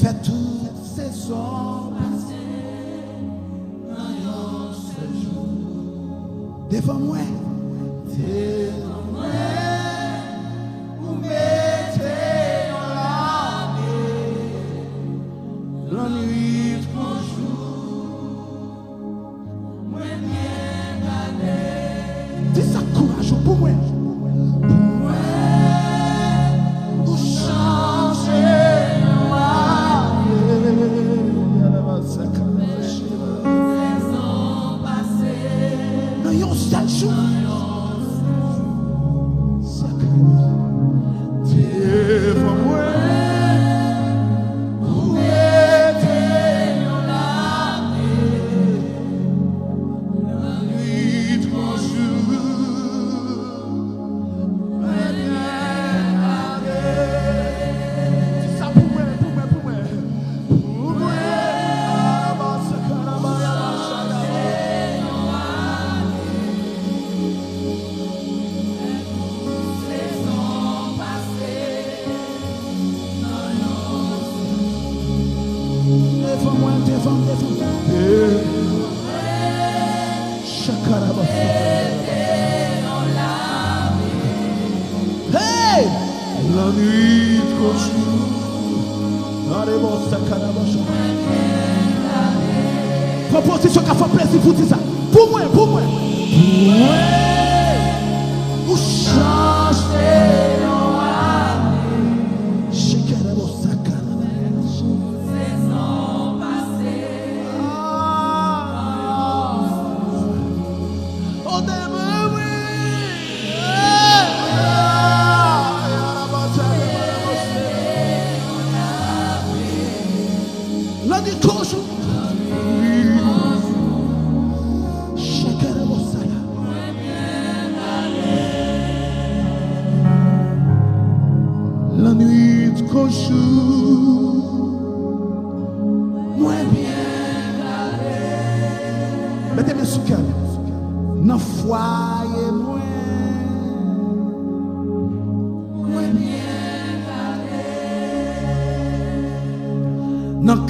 fait toute saison passer dans ce jour. Devant moi, vous mettez dans la nuit qu'on joue. Moi bien gardé. Dis ça courage pour moi. Hey! La nuit continue. Proposition qui a fait plaisir pour dire ça. Pour moi. Vous changez. La nuit cochou, moi bien gardé. Mettez bien sous cœur. Dans foyer moi bien gardé. Dans